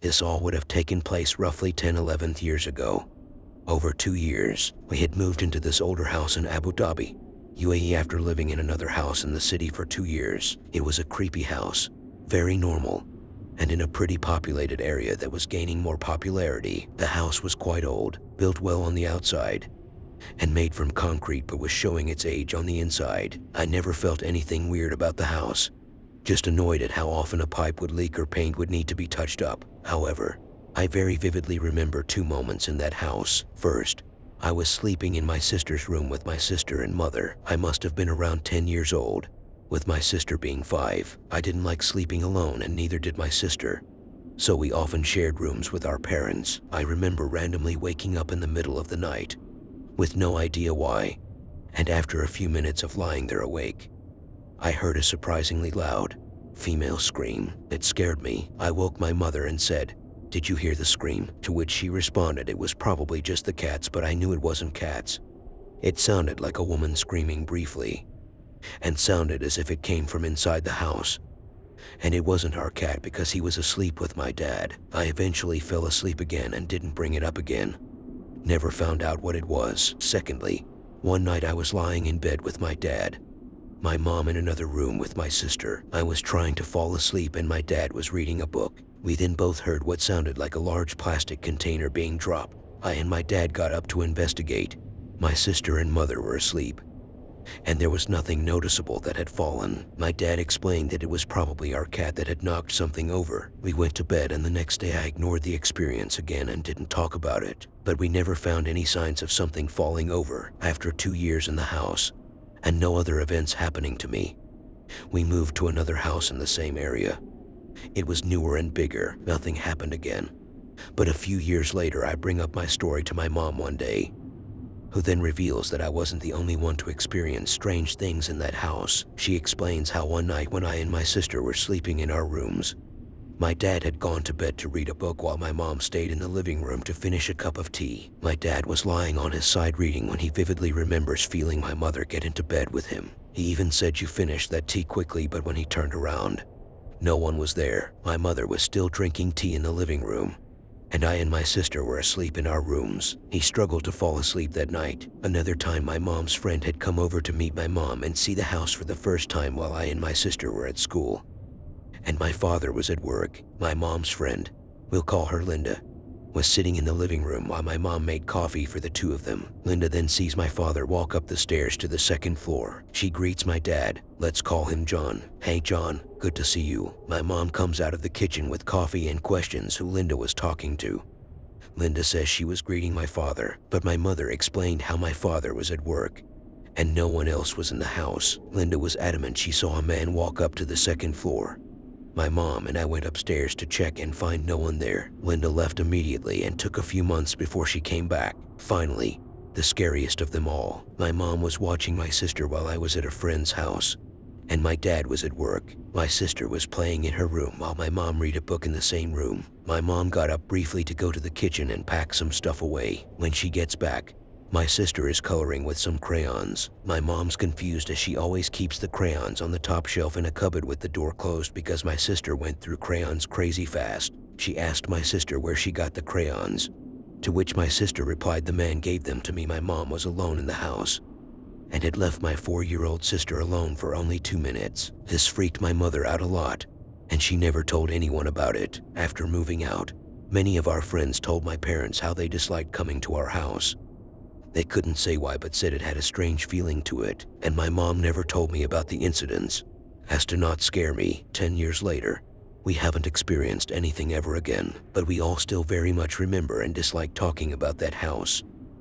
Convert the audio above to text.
This all would have taken place roughly 10-11 years ago. Over 2 years, we had moved into this older house in Abu Dhabi, UAE after living in another house in the city for 2 years. It was a creepy house, very normal, and in a pretty populated area that was gaining more popularity. The house was quite old, built well on the outside, and made from concrete but was showing its age on the inside. I never felt anything weird about the house, just annoyed at how often a pipe would leak or paint would need to be touched up. However, I very vividly remember 2 moments in that house. First, I was sleeping in my sister's room with my sister and mother. I must have been around 10 years old, with my sister being 5. I didn't like sleeping alone and neither did my sister, so we often shared rooms with our parents. I remember randomly waking up in the middle of the night, with no idea why, and after a few minutes of lying there awake, I heard a surprisingly loud, female scream. It scared me. I woke my mother and said, "Did you hear the scream?" To which she responded it was probably just the cats, but I knew it wasn't cats. It sounded like a woman screaming briefly, and sounded as if it came from inside the house. And it wasn't our cat because he was asleep with my dad. I eventually fell asleep again and didn't bring it up again. Never found out what it was. Secondly, one night I was lying in bed with my dad, my mom in another room with my sister. I was trying to fall asleep and my dad was reading a book. We then both heard what sounded like a large plastic container being dropped. I and my dad got up to investigate. My sister and mother were asleep, and there was nothing noticeable that had fallen. My dad explained that it was probably our cat that had knocked something over. We went to bed and the next day I ignored the experience again and didn't talk about it. But we never found any signs of something falling over. After 2 years in the house, and no other events happening to me, we moved to another house in the same area. It was newer and bigger. Nothing happened again. But a few years later I bring up my story to my mom one day, who then reveals that I wasn't the only one to experience strange things in that house. She explains how one night when I and my sister were sleeping in our rooms, my dad had gone to bed to read a book while my mom stayed in the living room to finish a cup of tea. My dad was lying on his side reading when he vividly remembers feeling my mother get into bed with him. He even said, "You finished that tea quickly," but when he turned around, no one was there. My mother was still drinking tea in the living room, and I and my sister were asleep in our rooms. He struggled to fall asleep that night. Another time my mom's friend had come over to meet my mom and see the house for the first time while I and my sister were at school, and my father was at work. My mom's friend, we'll call her Linda, was sitting in the living room while my mom made coffee for the two of them. Linda then sees my father walk up the stairs to the second floor. She greets my dad. Let's call him John. "Hey John, good to see you." My mom comes out of the kitchen with coffee and questions who Linda was talking to. Linda says she was greeting my father, but my mother explained how my father was at work and no one else was in the house. Linda was adamant she saw a man walk up to the second floor. My mom and I went upstairs to check and find no one there. Linda left immediately and took a few months before she came back. Finally, the scariest of them all, my mom was watching my sister while I was at a friend's house, and my dad was at work. My sister was playing in her room while my mom read a book in the same room. My mom got up briefly to go to the kitchen and pack some stuff away. When she gets back, my sister is coloring with some crayons. My mom's confused as she always keeps the crayons on the top shelf in a cupboard with the door closed because my sister went through crayons crazy fast. She asked my sister where she got the crayons, to which my sister replied the man gave them to me. My mom was alone in the house and had left my 4-year-old sister alone for only 2 minutes. This freaked my mother out a lot, and she never told anyone about it. After moving out, many of our friends told my parents how they disliked coming to our house. They couldn't say why but said it had a strange feeling to it, and my mom never told me about the incidents, as to not scare me. 10 years later, we haven't experienced anything ever again, but we all still very much remember and dislike talking about that house.